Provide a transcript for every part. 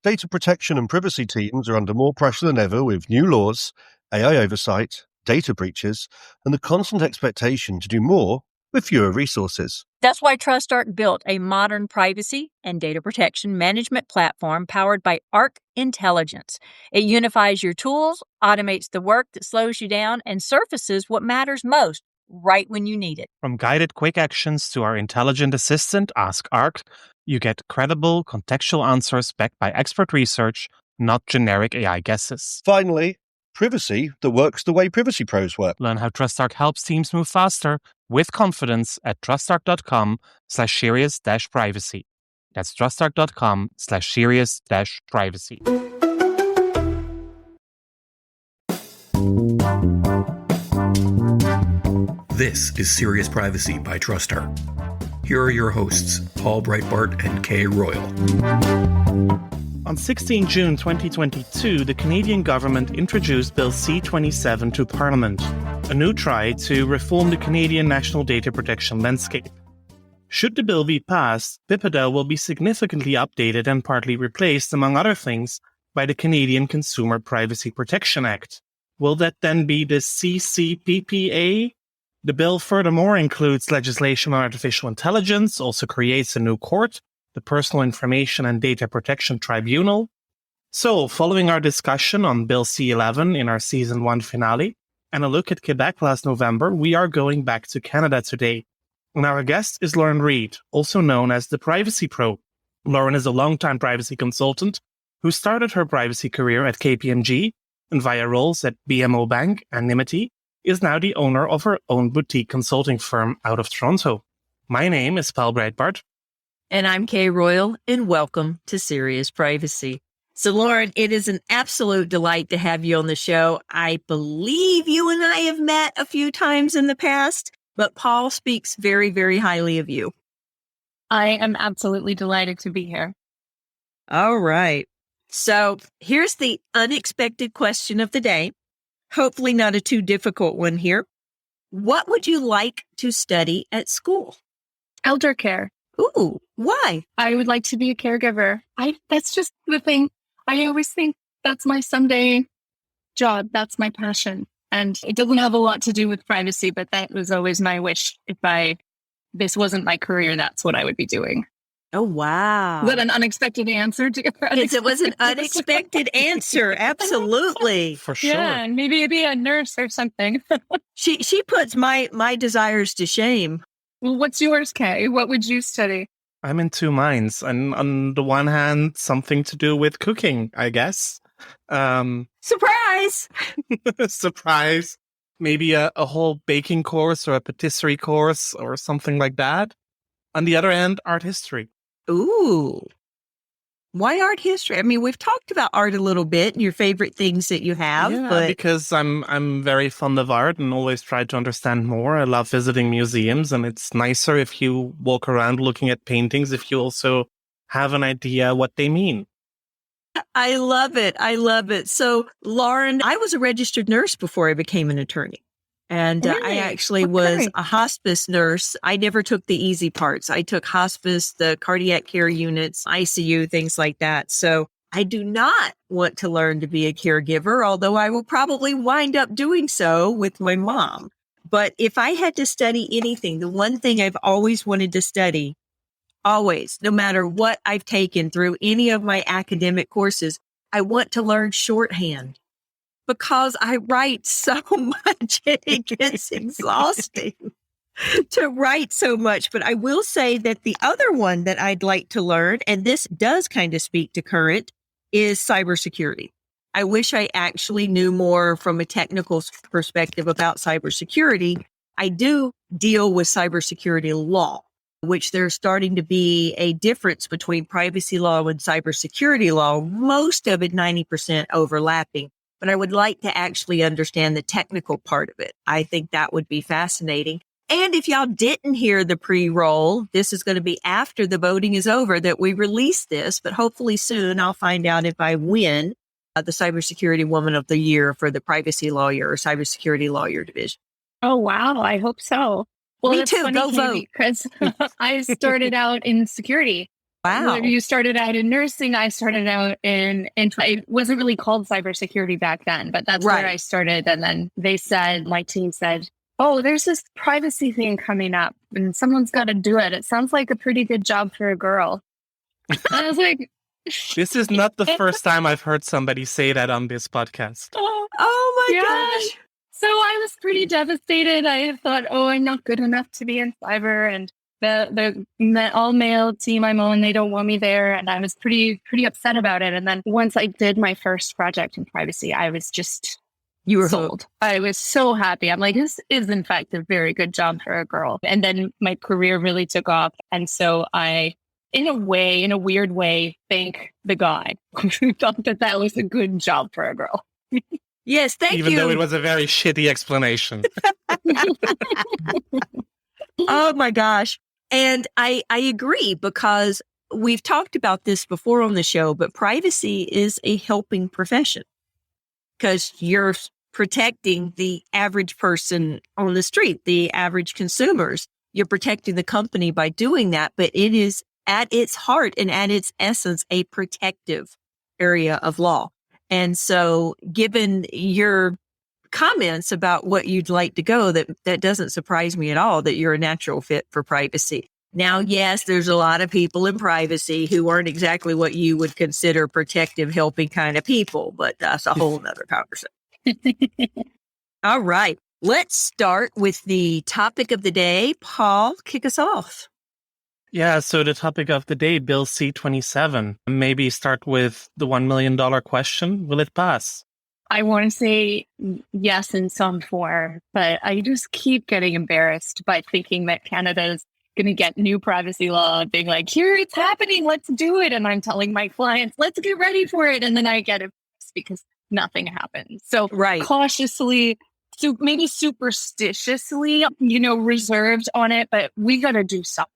Data protection and privacy teams are under more pressure than ever with new laws, AI oversight, data breaches, and the constant expectation to do more with fewer resources. That's why TrustArc built a modern privacy and data protection management platform powered by Arc Intelligence. It unifies your tools, automates the work that slows you down, and surfaces what matters most right when you need it. From guided quick actions to our intelligent assistant, Ask Arc, you get credible, contextual answers backed by expert research, not generic AI guesses. Finally, privacy that works the way privacy pros work. Learn how TrustArc helps teams move faster with confidence at trustarc.com/serious-privacy. That's trustarc.com/serious-privacy. This is Serious Privacy by TrustArc. Here are your hosts, Paul Breitbart and Kay Royal. On 16 June 2022, the Canadian government introduced Bill C-27 to Parliament, a new try to reform the Canadian national data protection landscape. Should the bill be passed, BIPADA will be significantly updated and partly replaced, among other things, by the Canadian Consumer Privacy Protection Act. Will that then be the CCPPA? The bill furthermore includes legislation on artificial intelligence, also creates a new court, the Personal Information and Data Protection Tribunal. So, following our discussion on Bill C-11 in our Season 1 finale, and a look at Quebec last November, we are going back to Canada today. And our guest is Lauren Reid, also known as the Privacy Pro. Lauren is a longtime privacy consultant who started her privacy career at KPMG and via roles at BMO Bank and Nimity, is now the owner of her own boutique consulting firm out of Toronto. My name is Paul Breitbart. And I'm Kay Royal, and welcome to Serious Privacy. So, Lauren, it is an absolute delight to have you on the show. I believe you and I have met a few times in the past, but Paul speaks very, very highly of you. I am absolutely delighted to be here. All right. So here's the unexpected question of the day. Hopefully not a too difficult one here. What would you like to study at school? Elder care. Ooh, why? I would like to be a caregiver. That's just the thing. I always think that's my someday job. That's my passion. And it doesn't have a lot to do with privacy, but that was always my wish. If this wasn't my career, that's what I would be doing. Oh, wow. Is that an unexpected answer? It was an unexpected answer. Absolutely. For sure. Yeah, maybe it'd be a nurse or something. She puts my desires to shame. Well, what's yours, Kay? What would you study? I'm in two minds. And on the one hand, something to do with cooking, I guess. Surprise! Surprise. Maybe a whole baking course or a patisserie course or something like that. On the other hand, art history. Ooh. Why art history? I mean, we've talked about art a little bit and your favorite things that you have. Yeah, but because I'm very fond of art and always try to understand more. I love visiting museums, and it's nicer if you walk around looking at paintings if you also have an idea what they mean. I love it. I love it. So, Lauren, I was a registered nurse before I became an attorney. And Really? I actually was a hospice nurse. I never took the easy parts. I took hospice, the cardiac care units, ICU, things like that. So I do not want to learn to be a caregiver, although I will probably wind up doing so with my mom. But if I had to study anything, the one thing I've always wanted to study, always, no matter what I've taken through any of my academic courses, I want to learn shorthand. Because I write so much and it gets exhausting to write so much. But I will say that the other one that I'd like to learn, and this does kind of speak to current, is cybersecurity. I wish I actually knew more from a technical perspective about cybersecurity. I do deal with cybersecurity law, which there's starting to be a difference between privacy law and cybersecurity law, most of it 90% overlapping. But I would like to actually understand the technical part of it. I think that would be fascinating. And if y'all didn't hear the pre-roll, this is going to be after the voting is over that we release this, but hopefully soon I'll find out if I win the Cybersecurity Woman of the Year for the Privacy Lawyer or Cybersecurity Lawyer Division. Oh, wow. I hope so. Well, Me that's too. funny, Go vote. Because I started out in security. Wow. You started out in nursing. I started out in it wasn't really called cybersecurity back then, but that's Right. where I started. And then my team said, oh, there's this privacy thing coming up and someone's got to do it. It sounds like a pretty good job for a girl. And I was like, This is not the first time I've heard somebody say that on this podcast. Oh my gosh. So I was pretty devastated. I thought, oh, I'm not good enough to be in cyber, and the all male team I'm on, they don't want me there, and I was pretty upset about it. And then once I did my first project in privacy, I was just sold. I was so happy. I'm like, this is in fact a very good job for a girl. And then my career really took off, and so I, in a weird way, thank the guy who thought that was a good job for a girl. Yes, thank you. Even though it was a very shitty explanation. Oh my gosh. And I agree, because we've talked about this before on the show, but privacy is a helping profession because you're protecting the average person on the street, the average consumers. You're protecting the company by doing that, but it is at its heart and at its essence a protective area of law. And so given your comments about what you'd like to go, that doesn't surprise me at all that you're a natural fit for privacy. Now, yes, there's a lot of people in privacy who aren't exactly what you would consider protective, helping kind of people, but that's a whole nother conversation. All right. Let's start with the topic of the day. Paul, kick us off. Yeah, so the topic of the day, Bill C-27. Maybe start with the $1 million question. Will it pass? I want to say yes in some form, but I just keep getting embarrassed by thinking that Canada's going to get new privacy law, being like, here it's happening, let's do it. And I'm telling my clients, let's get ready for it. And then I get it because nothing happens. So cautiously, maybe superstitiously, reserved on it, but we got to do something.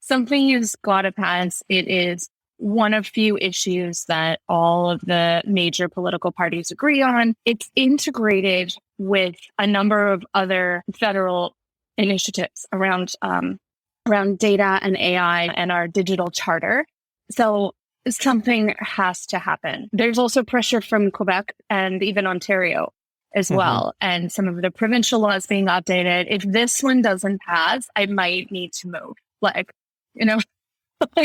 Something has got to pass. It is one of few issues that all of the major political parties agree on. It's integrated with a number of other federal initiatives around data and AI and our digital charter. So something has to happen. There's also pressure from Quebec and even Ontario as well, and some of the provincial laws being updated. If this one doesn't pass, I might need to move. I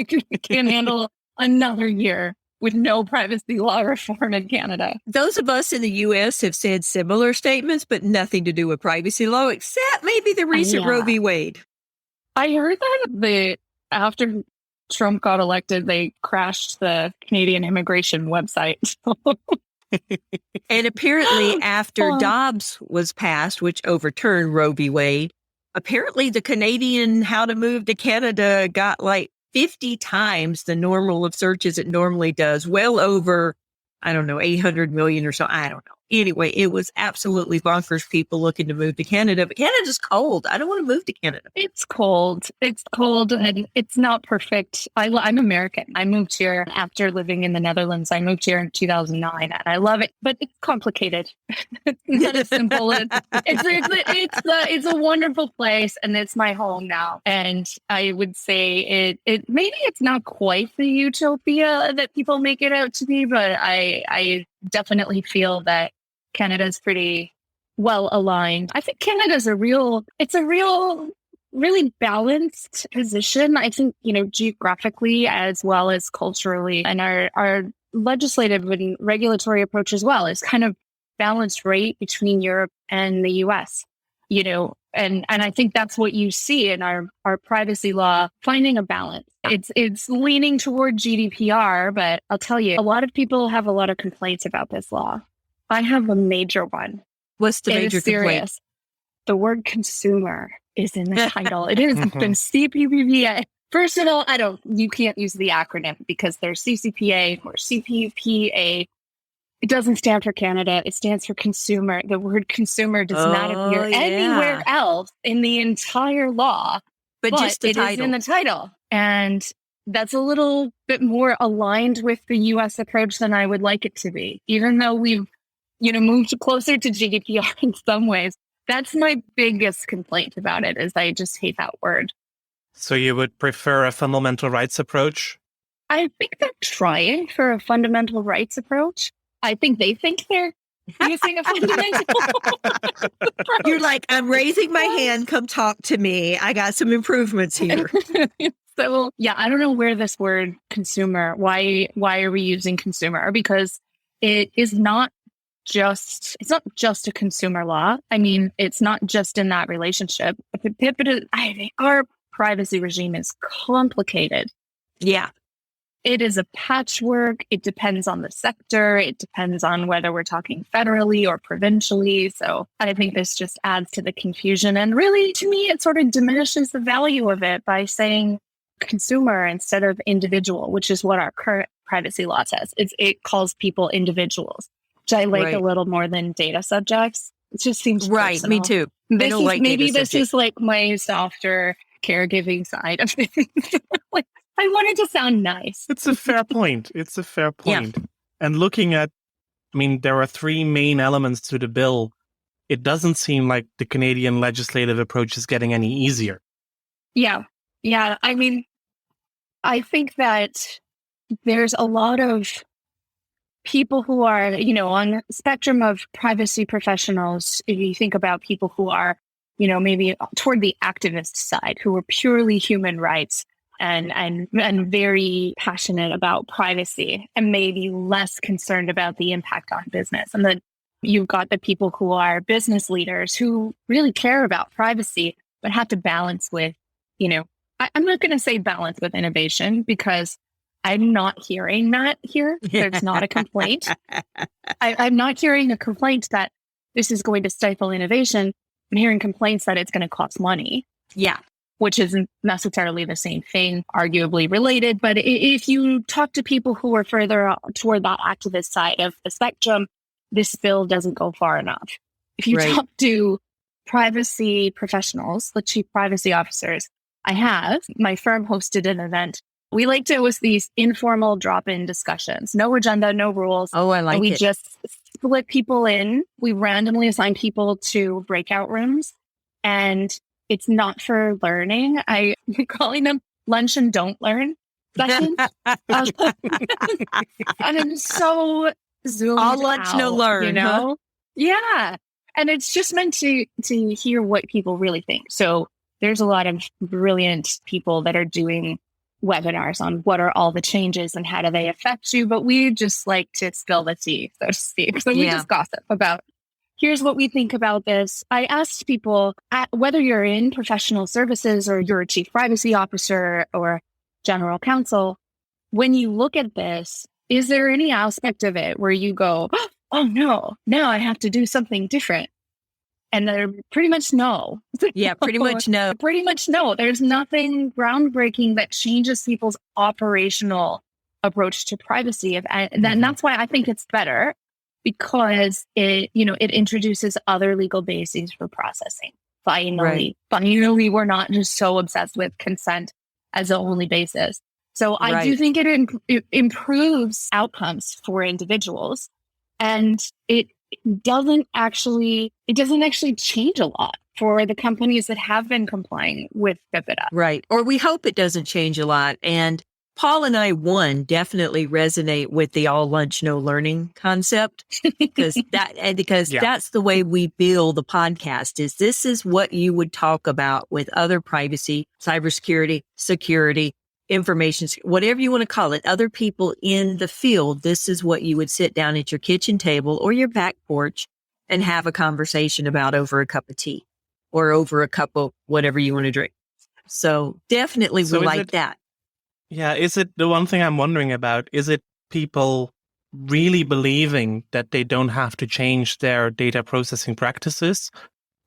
can't handle another year with no privacy law reform in Canada. Those of us in the U.S. have said similar statements, but nothing to do with privacy law, except maybe the recent Roe v. Wade. I heard that after Trump got elected, they crashed the Canadian immigration website. And apparently after Dobbs was passed, which overturned Roe v. Wade, apparently the Canadian How to Move to Canada got like 50 times the normal of searches it normally does, well over, 800 million or so. I don't know. Anyway, it was absolutely bonkers, people looking to move to Canada. But Canada's cold. I don't want to move to Canada. It's cold. It's cold and it's not perfect. I'm American. I moved here after living in the Netherlands. I moved here in 2009 and I love it, but it's complicated. It's not as simple. It's a wonderful place and it's my home now. And I would say it maybe it's not quite the utopia that people make it out to be, but I definitely feel that Canada's pretty well aligned. I think Canada's really balanced position. I think, geographically as well as culturally, and our legislative and regulatory approach as well is kind of balanced right between Europe and the US, and I think that's what you see in our privacy law, finding a balance. It's leaning toward GDPR, but I'll tell you, a lot of people have a lot of complaints about this law. I have a major one. What's the major complaint? The word consumer is in the title. It has been CPPA. First of all, you can't use the acronym because there's CCPA or CPPA. It doesn't stand for Canada. It stands for consumer. The word consumer does not appear anywhere else in the entire law, but just the title. It is in the title. And that's a little bit more aligned with the U.S. approach than I would like it to be, even though we've moved closer to GDPR in some ways. That's my biggest complaint about it, is I just hate that word. So you would prefer a fundamental rights approach I think they're trying for a fundamental rights approach. I think they think they're using a fundamental. You're like, I'm raising my hand. Come talk to me. I got some improvements here. So yeah, I don't know where this word consumer, why are we using consumer? Because it's not just a consumer law. I mean, it's not just in that relationship. I think our privacy regime is complicated. Yeah. It is a patchwork. It depends on the sector. It depends on whether we're talking federally or provincially. So I think this just adds to the confusion. And really, to me, it sort of diminishes the value of it by saying consumer instead of individual, which is what our current privacy law says. It calls people individuals, which I like a little more than data subjects. It just seems personal. Me too. Maybe this is like my softer caregiving side of things. Like, I wanted to sound nice. It's a fair point. Yeah. And looking at, there are three main elements to the bill. It doesn't seem like the Canadian legislative approach is getting any easier. Yeah. I mean, I think that there's a lot of people who are, on the spectrum of privacy professionals. If you think about people who are, maybe toward the activist side, who are purely human rights and very passionate about privacy and maybe less concerned about the impact on business. And then you've got the people who are business leaders who really care about privacy, but have to balance with, I'm not going to say balance with innovation because I'm not hearing that here. There's not a complaint. I'm not hearing a complaint that this is going to stifle innovation. I'm hearing complaints that it's going to cost money. Yeah. Which isn't necessarily the same thing, arguably related. But if you talk to people who are further toward that activist side of the spectrum, this bill doesn't go far enough. If you talk to privacy professionals, the chief privacy officers, my firm hosted an event. We like to host these informal drop-in discussions. No agenda, no rules. Oh, I like it. We just split people in. We randomly assign people to breakout rooms. And it's not for learning. I'm calling them lunch and don't learn sessions. And I'm so zoomed all lunch, out, no learn. Huh? Yeah. And it's just meant to hear what people really think. So there's a lot of brilliant people that are doing webinars on what are all the changes and how do they affect you. But we just like to spill the tea, so to speak. So we just gossip about, here's what we think about this. I asked people, whether you're in professional services or you're a chief privacy officer or general counsel, when you look at this, is there any aspect of it where you go, oh no, now I have to do something different? And they're pretty much no. Yeah, pretty much no. Pretty much no. There's nothing groundbreaking that changes people's operational approach to privacy. And that's why I think it's better, because it introduces other legal bases for processing. Finally, we're not just so obsessed with consent as the only basis. So I do think it improves outcomes for individuals, and it doesn't actually change a lot for the companies that have been complying with BIPIDA. Right. Or we hope it doesn't change a lot. And Paul and I, definitely resonate with the all lunch, no learning concept, because that's the way we build the podcast. This is what you would talk about with other privacy, cybersecurity, security, information, whatever you want to call it, other people in the field. This is what you would sit down at your kitchen table or your back porch and have a conversation about over a cup of tea or over a cup of whatever you want to drink. So definitely we like that. Yeah. Is it the one thing I'm wondering about? Is it people really believing that they don't have to change their data processing practices?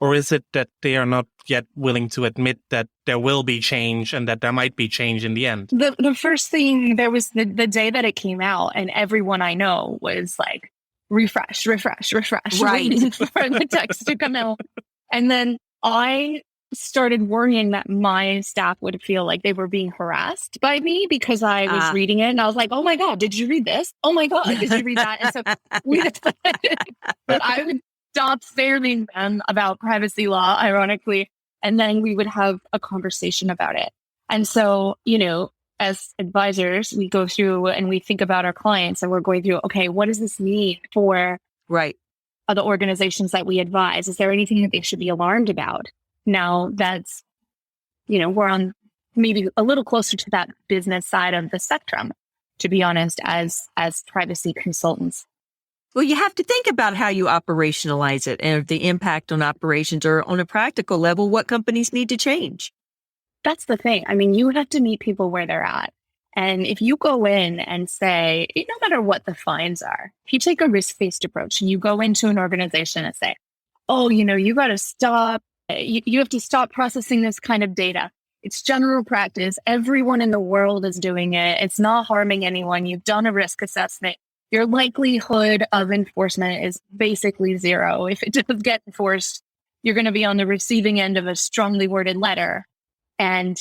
Or is it that they are not yet willing to admit that there will be change and that there might be change in the end? The first thing, there was the day that it came out, and everyone I know was like, refresh, waiting for the text to come out. And then I started worrying that my staff would feel like they were being harassed by me because I was reading it. And I was like, oh my God, did you read this? Oh my God, did you read that? And so we decided that I would stop failing them about privacy law, ironically, and then we would have a conversation about it. And so, as advisors, we go through and we think about our clients and we're going through, okay, what does this mean for Right. other organizations that we advise? Is there anything that they should be alarmed about? Now that's, we're on maybe a little closer to that business side of the spectrum, to be honest, as privacy consultants. Well, you have to think about how you operationalize it and the impact on operations, or on a practical level, what companies need to change. That's the thing. I mean, you have to meet people where they're at. And if you go in and say, no matter what the fines are, if you take a risk-based approach and you go into an organization and say, oh, you got to stop, you have to stop processing this kind of data. It's general practice. Everyone in the world is doing it. It's not harming anyone. You've done a risk assessment. Your likelihood of enforcement is basically zero. If it does get enforced, you're going to be on the receiving end of a strongly worded letter. And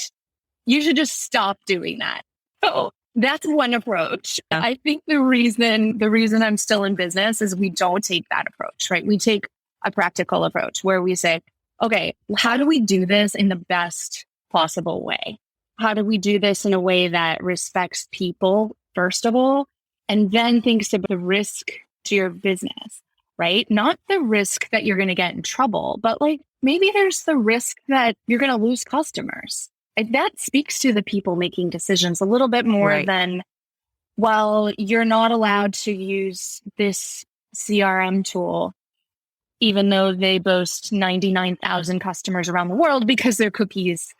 you should just stop doing that. So that's one approach. Yeah. I think the reason I'm still in business is we don't take that approach, right? We take a practical approach where we say, okay, how do we do this in the best possible way? How do we do this in a way that respects people, first of all, and then thinks about the risk to your business, right? Not the risk that you're going to get in trouble, but like maybe there's the risk that you're going to lose customers. And that speaks to the people making decisions a little bit more than, well, you're not allowed to use this CRM tool, even though they boast 99,000 customers around the world because their cookies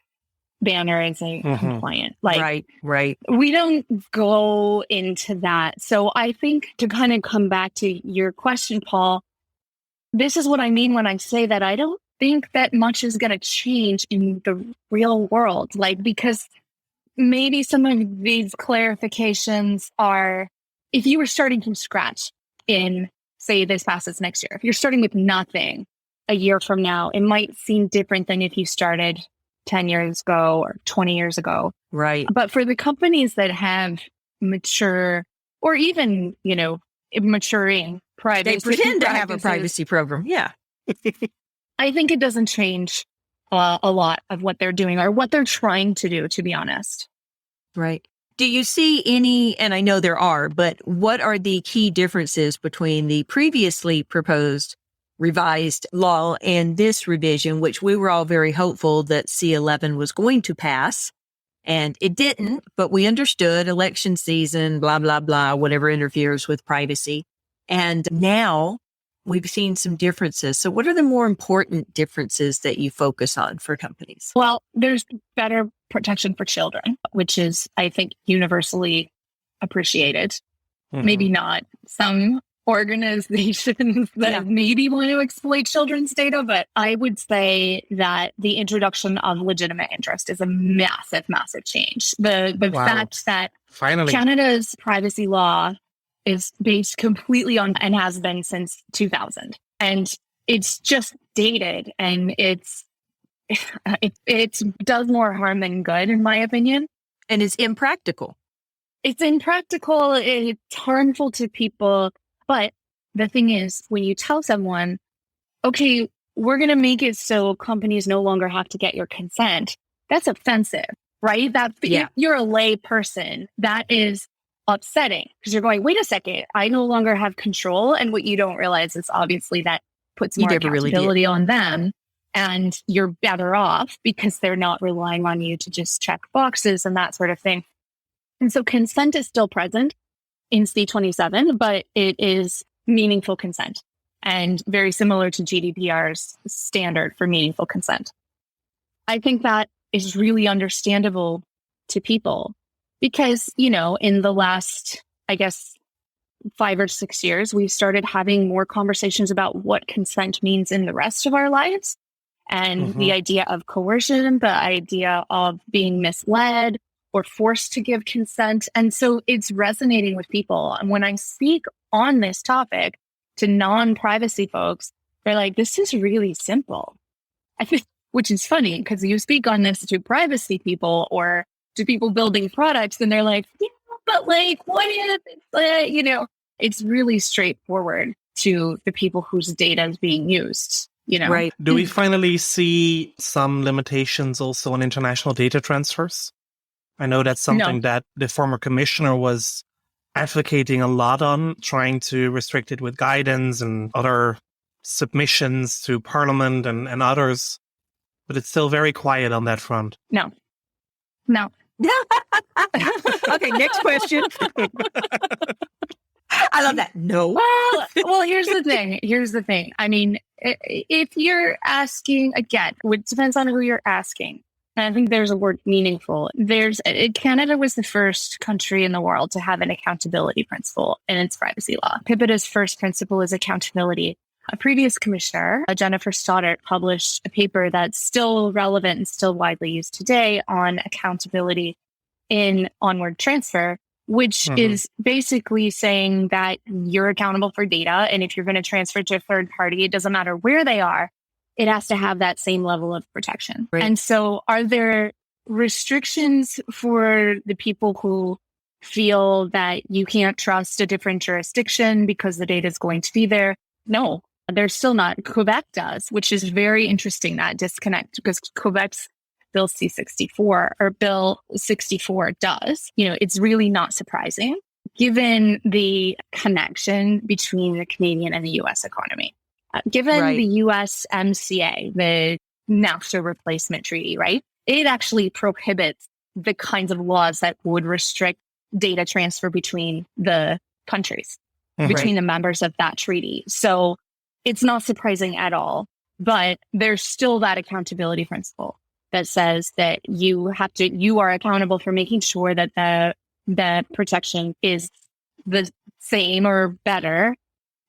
banner isn't compliant. Like, right. We don't go into that. So I think, to kind of come back to your question, Paul, this is what I mean when I say that I don't think that much is going to change in the real world. Like, because maybe some of these clarifications are, if you were starting from scratch in, say, this passes next year, if you're starting with nothing a year from now, it might seem different than if you started 10 years ago or 20 years ago. Right. But for the companies that have mature, or even, maturing privacy, they pretend to have a privacy program. Yeah. I think it doesn't change a lot of what they're doing or what they're trying to do, to be honest. Right. Do you see any, and I know there are, but what are the key differences between the previously proposed revised law and this revision, which we were all very hopeful that C11 was going to pass, and it didn't, but we understood election season, blah, blah, blah, whatever interferes with privacy. And now we've seen some differences. So what are the more important differences that you focus on for companies? Well, there's better protection for children, which is, I think, universally appreciated. Maybe not some organizations that maybe want to exploit children's data, but I would say that the introduction of legitimate interest is a massive, massive change. The fact that Finally, Canada's privacy law is based completely on, and has been since 2000. And it's just dated, and it does more harm than good, in my opinion. And it's impractical. It's impractical. It's harmful to people. But the thing is, when you tell someone, okay, we're going to make it so companies no longer have to get your consent, that's offensive, right? If you're a lay person, that is upsetting, because you're going, wait a second, I no longer have control. And what you don't realize is obviously that puts more accountability on them, and you're better off because they're not relying on you to just check boxes and that sort of thing. And so consent is still present in C27, but it is meaningful consent, and very similar to GDPR's standard for meaningful consent. I think that is really understandable to people because, in the last, 5 or 6 years, we've started having more conversations about what consent means in the rest of our lives, and the idea of coercion, the idea of being misled or forced to give consent. And so it's resonating with people. And when I speak on this topic to non-privacy folks, they're like, this is really simple. I think, which is funny, because you speak on this to privacy people or to people building products, and they're like, but like, what if it's, it's really straightforward to the people whose data is being used, Right. do we finally see some limitations also on international data transfers? I know that's something No. that the former commissioner was advocating a lot on, trying to restrict it with guidance and other submissions to Parliament and others. But it's still very quiet on that front. No. Okay, next question. I love that. No. Well, here's the thing. I mean, if you're asking, again, it depends on who you're asking. And I think there's a word meaningful. Canada was the first country in the world to have an accountability principle in its privacy law. PIPEDA's first principle is accountability. A previous commissioner, Jennifer Stoddart, published a paper that's still relevant and still widely used today on accountability in onward transfer, which is basically saying that you're accountable for data. And if you're going to transfer to a third party, it doesn't matter where they are, it has to have that same level of protection. Right. And so are there restrictions for the people who feel that you can't trust a different jurisdiction because the data is going to be there? No, there's still not. Quebec does, which is very interesting, that disconnect, because Quebec's Bill C-64 or Bill 64 does. It's really not surprising given the connection between the Canadian and the U.S. economy. Given the USMCA, the NAFTA replacement treaty, right? It actually prohibits the kinds of laws that would restrict data transfer between the countries, between the members of that treaty. So it's not surprising at all, but there's still that accountability principle that says that you are accountable for making sure that the protection is the same or better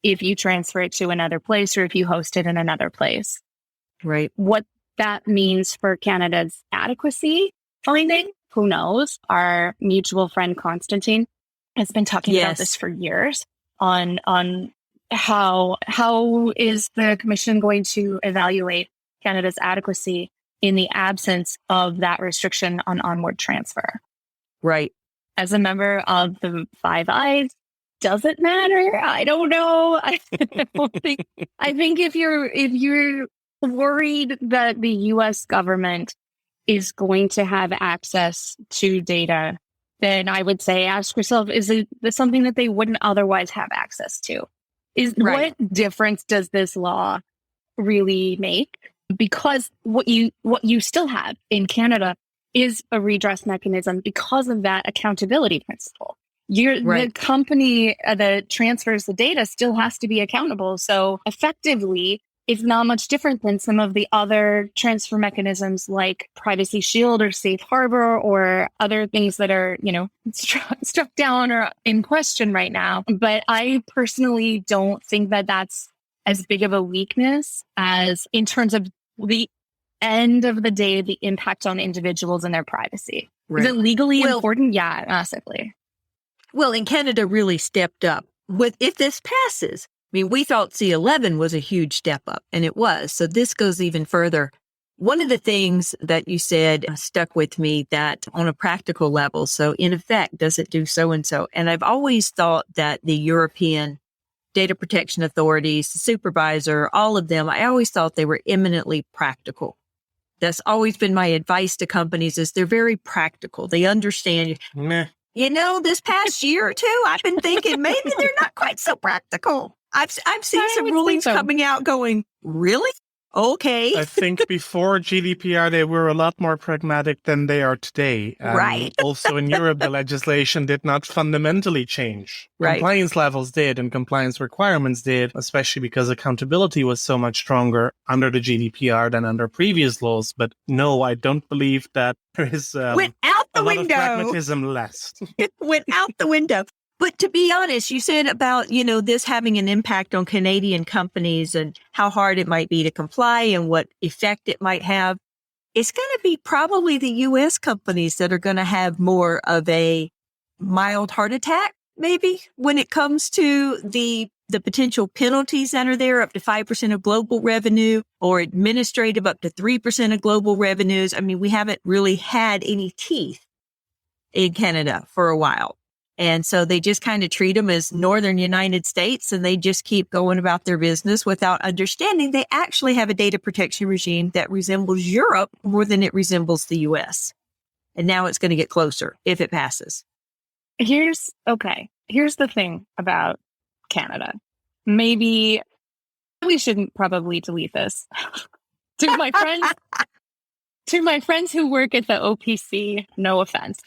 if you transfer it to another place or if you host it in another place. Right. What that means for Canada's adequacy finding, who knows? Our mutual friend Constantine has been talking about this for years on how is the Commission going to evaluate Canada's adequacy in the absence of that restriction on onward transfer. Right. As a member of the Five Eyes, does it matter? I don't know. I think if you're worried that the US government is going to have access to data, then I would say ask yourself, is it something that they wouldn't otherwise have access to? What difference does this law really make? Because what you still have in Canada is a redress mechanism because of that accountability principle. The company that transfers the data still has to be accountable. So effectively, it's not much different than some of the other transfer mechanisms like Privacy Shield or Safe Harbor or other things that are, struck down or in question right now. But I personally don't think that that's as big of a weakness as in terms of the end of the day, the impact on individuals and their privacy. Is it legally important? Yeah, massively. Well, and Canada really stepped up if this passes. I mean, we thought C-11 was a huge step up, and it was. So this goes even further. One of the things that you said stuck with me, that on a practical level, so in effect, does it do so-and-so? And I've always thought that the European data protection authorities, the supervisor, all of them, I always thought they were eminently practical. That's always been my advice to companies, is they're very practical. They understand. This past year or two, I've been thinking maybe they're not quite so practical. I've seen some rulings coming out going, really? Okay. I think before GDPR, they were a lot more pragmatic than they are today. Right. Also in Europe, the legislation did not fundamentally change. Right. Compliance levels did and compliance requirements did, especially because accountability was so much stronger under the GDPR than under previous laws. But no, I don't believe that there is went out the a lot window. of pragmatism left. It went out the window. But to be honest, you said about, this having an impact on Canadian companies and how hard it might be to comply and what effect it might have. It's going to be probably the U.S. companies that are going to have more of a mild heart attack, maybe, when it comes to the potential penalties that are there, up to 5% of global revenue, or administrative up to 3% of global revenues. I mean, we haven't really had any teeth in Canada for a while. And so they just kind of treat them as northern United States, and they just keep going about their business without understanding they actually have a data protection regime that resembles Europe more than it resembles the U.S. And now it's going to get closer if it passes. Here's the thing about Canada. Maybe we shouldn't probably delete this. To my friends who work at the OPC, no offense.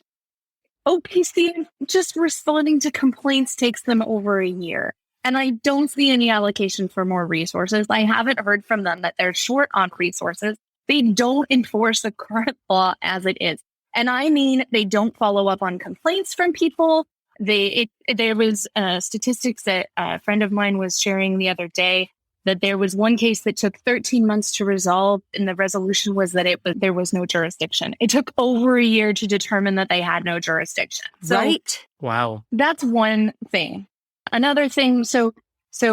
OPC, just responding to complaints takes them over a year. And I don't see any allocation for more resources. I haven't heard from them that they're short on resources. They don't enforce the current law as it is. And I mean, they don't follow up on complaints from people. There was statistics that a friend of mine was sharing the other day that there was one case that took 13 months to resolve, and the resolution was that there was no jurisdiction. It took over a year to determine that they had no jurisdiction. So Right? Wow. that's one thing. Another thing, so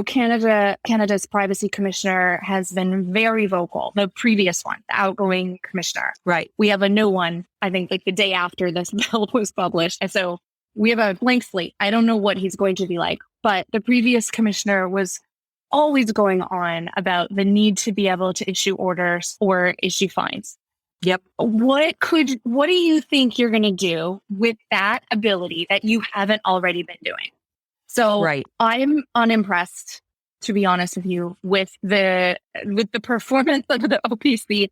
Canada's privacy commissioner has been very vocal. The previous one, the outgoing commissioner. Right. We have a new one, I think, like the day after this bill was published. And so we have a blank slate. I don't know what he's going to be like, but the previous commissioner was always going on about the need to be able to issue orders or issue fines. Yep. What do you think you're going to do with that ability that you haven't already been doing? So Right. I'm unimpressed, to be honest with you, with the performance of the OPC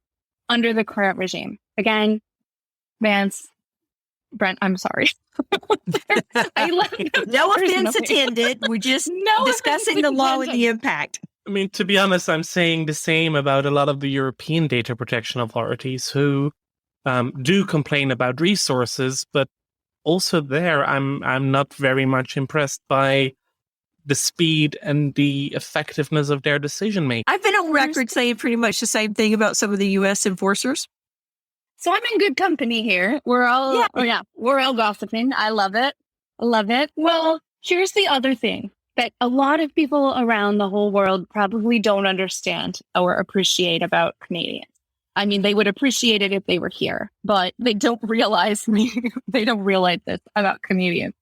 under the current regime. Again, Vance, Brent, I'm sorry. No offense intended. We're just discussing the law and the impact. I mean, to be honest, I'm saying the same about a lot of the European data protection authorities who do complain about resources, but also there, I'm not very much impressed by the speed and the effectiveness of their decision making. I've been on record saying pretty much the same thing about some of the U.S. enforcers. So I'm in good company here. We're all gossiping. I love it. Well, here's the other thing that a lot of people around the whole world probably don't understand or appreciate about Canadians. I mean, they would appreciate it if they were here, but they don't realize this about Canadians.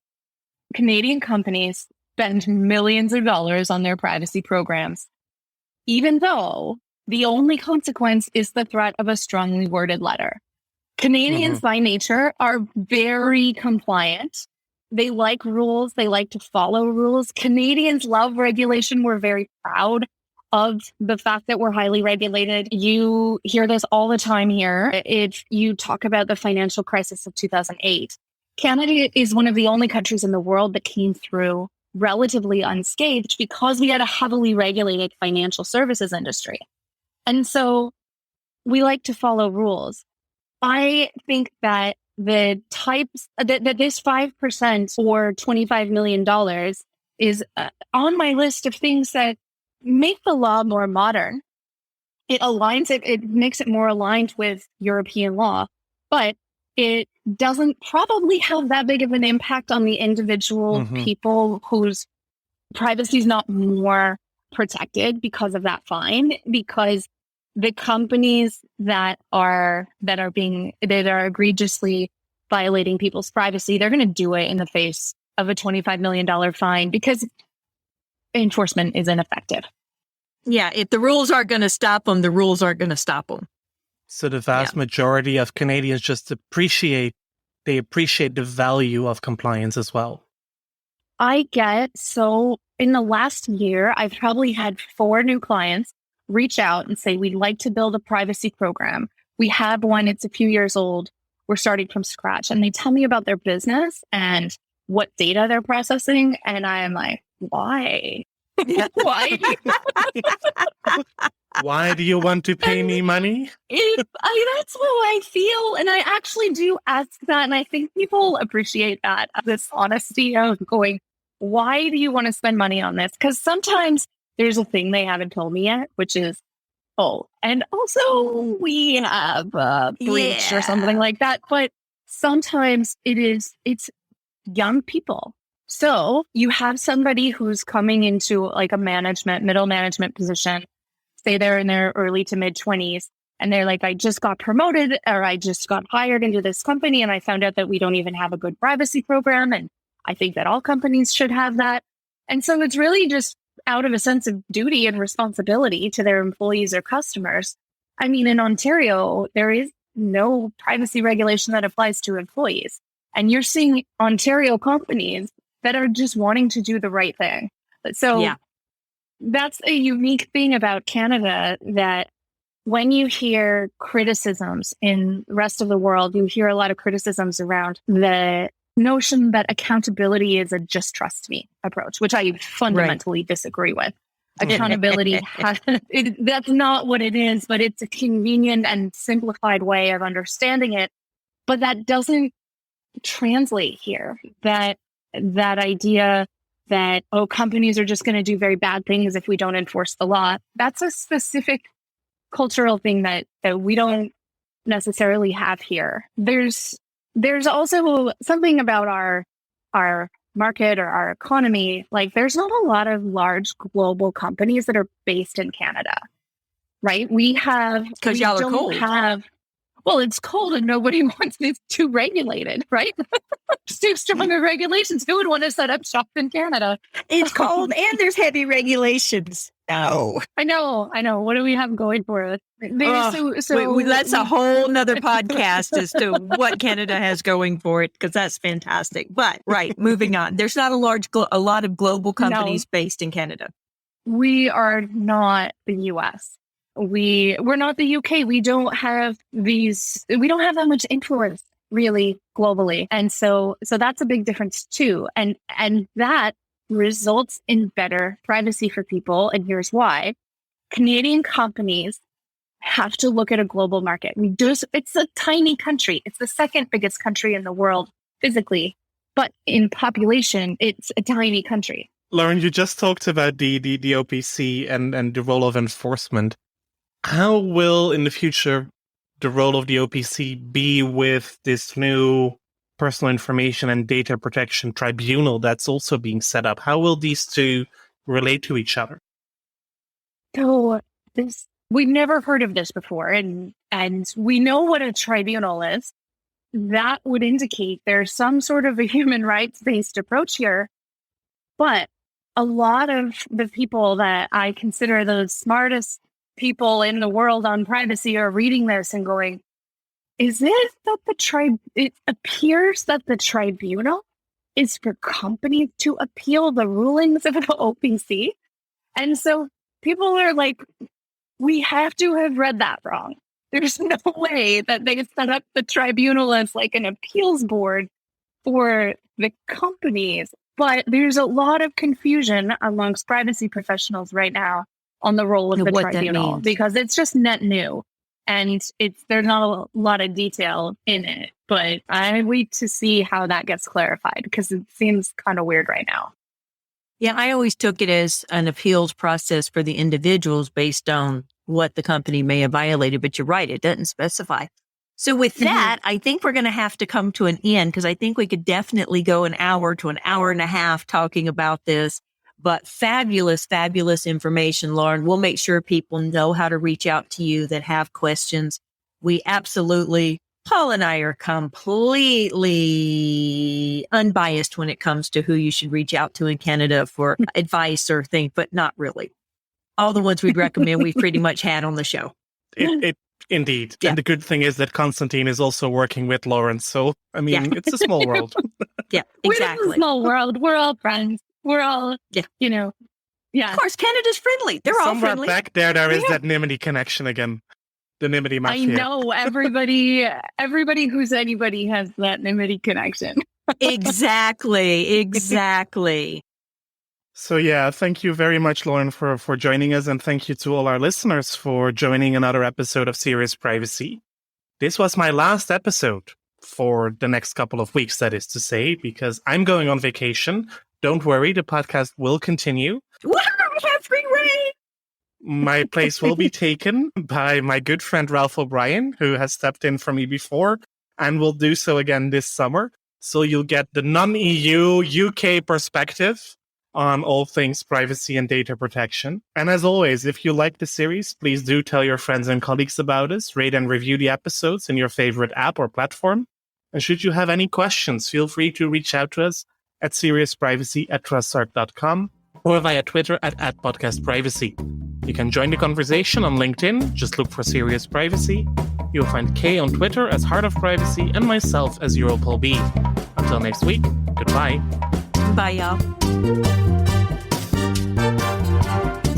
Canadian companies spend millions of dollars on their privacy programs, even though the only consequence is the threat of a strongly worded letter. Canadians by nature are very compliant. They like rules. They like to follow rules. Canadians love regulation. We're very proud of the fact that we're highly regulated. You hear this all the time here. If you talk about the financial crisis of 2008, Canada is one of the only countries in the world that came through relatively unscathed because we had a heavily regulated financial services industry. And so we like to follow rules. I think that that this 5% or $25 million is on my list of things that make the law more modern. It aligns it, it makes it more aligned with European law, but it doesn't probably have that big of an impact on the individual people whose privacy is not more protected because of that fine, because the companies that are egregiously violating people's privacy, they're going to do it in the face of a $25 million fine because enforcement is ineffective. Yeah, if the rules aren't going to stop them, the rules aren't going to stop them. So the vast majority of Canadians just appreciate the value of compliance as well. So in the last year, I've probably had 4 new clients reach out and say, we'd like to build a privacy program. We have one, it's a few years old. We're starting from scratch. And they tell me about their business and what data they're processing. And I'm like, why? Why? Why do you want to pay me money? That's how I feel. And I actually do ask that. And I think people appreciate that, this honesty of going, why do you want to spend money on this? Because sometimes there's a thing they haven't told me yet, which is, and also we have breach or something like that. But sometimes it's young people. So you have somebody who's coming into like a middle management position, say they're in their early to mid 20s, and they're like, I just got promoted or I just got hired into this company and I found out that we don't even have a good privacy program. And I think that all companies should have that. And so it's really just out of a sense of duty and responsibility to their employees or customers. I mean, in Ontario, there is no privacy regulation that applies to employees. And you're seeing Ontario companies that are just wanting to do the right thing. So that's a unique thing about Canada, that when you hear criticisms in the rest of the world, you hear a lot of criticisms around the notion that accountability is a just trust me approach, which I fundamentally disagree with. Accountability, that's not what it is, but it's a convenient and simplified way of understanding it. But that doesn't translate here. That idea that, companies are just going to do very bad things if we don't enforce the law. That's a specific cultural thing that we don't necessarily have here. There's also something about our market or our economy. Like, there's not a lot of large global companies that are based in Canada, right? Because y'all are cold. Well, it's cold and nobody wants it too regulated, right? Too strong of regulations. Who would want to set up shop in Canada? It's cold and there's heavy regulations. No. I know. What do we have going for us? That's a whole nother podcast as to what Canada has going for it, because that's fantastic. But, moving on. There's not a lot of global companies based in Canada. We are not the US. We're not the UK. We don't have that much influence really globally. And so that's a big difference too. And that results in better privacy for people. And here's why. Canadian companies have to look at a global market. It's a tiny country. It's the second biggest country in the world physically, but in population, it's a tiny country. Lauren, you just talked about the OPC and the role of enforcement. How will, in the future, the role of the OPC be with this new personal information and data protection tribunal that's also being set up? How will these two relate to each other? So we've never heard of this before, and we know what a tribunal is. That would indicate there's some sort of a human rights-based approach here. But a lot of the people that I consider the smartest people in the world on privacy are reading this and going, is it that it appears that the tribunal is for companies to appeal the rulings of the OPC? And so people are like, we have to have read that wrong. There's no way that they set up the tribunal as like an appeals board for the companies. But there's a lot of confusion amongst privacy professionals right now on the role of the tribunal, because it's just net new and there's not a lot of detail in it. But I wait to see how that gets clarified, because it seems kind of weird right now. Yeah, I always took it as an appeals process for the individuals based on what the company may have violated. But you're right, it doesn't specify. So with that, I think we're going to have to come to an end, because I think we could definitely go an hour to an hour and a half talking about this. But fabulous, fabulous information, Lauren. We'll make sure people know how to reach out to you that have questions. We absolutely, Paul and I are completely unbiased when it comes to who you should reach out to in Canada for advice or things, but not really. All the ones we'd recommend, we've pretty much had on the show. Indeed. Yeah. And the good thing is that Constantine is also working with Lauren. So, I mean, it's a small world. Yeah, exactly. We're a small world. We're all friends. We're all, Yeah. Of course, Canada's friendly. They're all friendly. Somewhere back there is that Nimity connection again. The Nimity mafia. I know everybody who's anybody has that Nimity connection. Exactly. So yeah, thank you very much, Lauren, for joining us. And thank you to all our listeners for joining another episode of Serious Privacy. This was my last episode for the next couple of weeks, that is to say, because I'm going on vacation. Don't worry, the podcast will continue. Wow, we have free reign! My place will be taken by my good friend Ralph O'Brien, who has stepped in for me before and will do so again this summer. So you'll get the non-EU UK perspective on all things privacy and data protection. And as always, if you like the series, please do tell your friends and colleagues about us, rate and review the episodes in your favorite app or platform. And should you have any questions, feel free to reach out to us at seriousprivacy@trustart.com or via Twitter at @podcastprivacy. You can join the conversation on LinkedIn. Just look for Serious Privacy. You'll find Kay on Twitter as Heart of Privacy and myself as EuroPolB. Until next week, goodbye. Bye, y'all.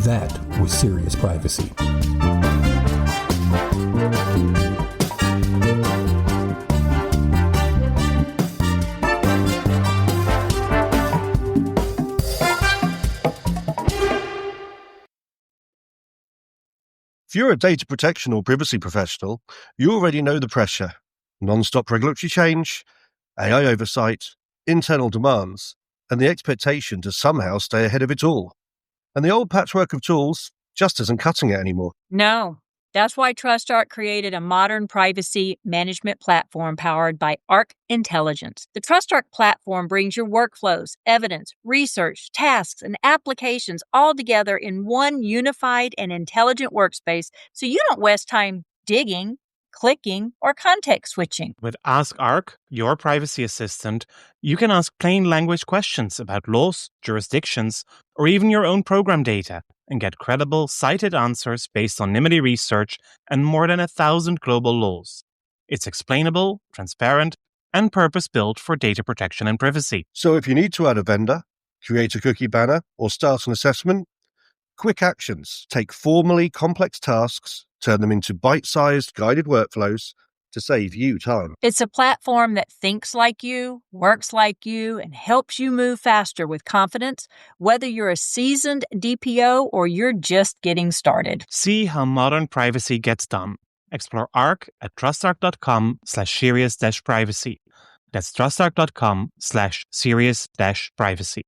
That was Serious Privacy. If you're a data protection or privacy professional, you already know the pressure. Non-stop regulatory change, AI oversight, internal demands, and the expectation to somehow stay ahead of it all. And the old patchwork of tools just isn't cutting it anymore. No. That's why TrustArc created a modern privacy management platform powered by Arc Intelligence. The TrustArc platform brings your workflows, evidence, research, tasks, and applications all together in one unified and intelligent workspace so you don't waste time digging, clicking, or context switching. With Ask Arc, your privacy assistant, you can ask plain language questions about laws, jurisdictions, or even your own program data and get credible, cited answers based on NIMBY research and more than 1,000 global laws. It's explainable, transparent, and purpose-built for data protection and privacy. So if you need to add a vendor, create a cookie banner, or start an assessment, quick actions take formally complex tasks, turn them into bite-sized guided workflows to save you time. It's a platform that thinks like you, works like you, and helps you move faster with confidence, whether you're a seasoned DPO or you're just getting started. See how modern privacy gets done. Explore Arc at trustarc.com/serious-privacy. That's trustarc.com/serious-privacy.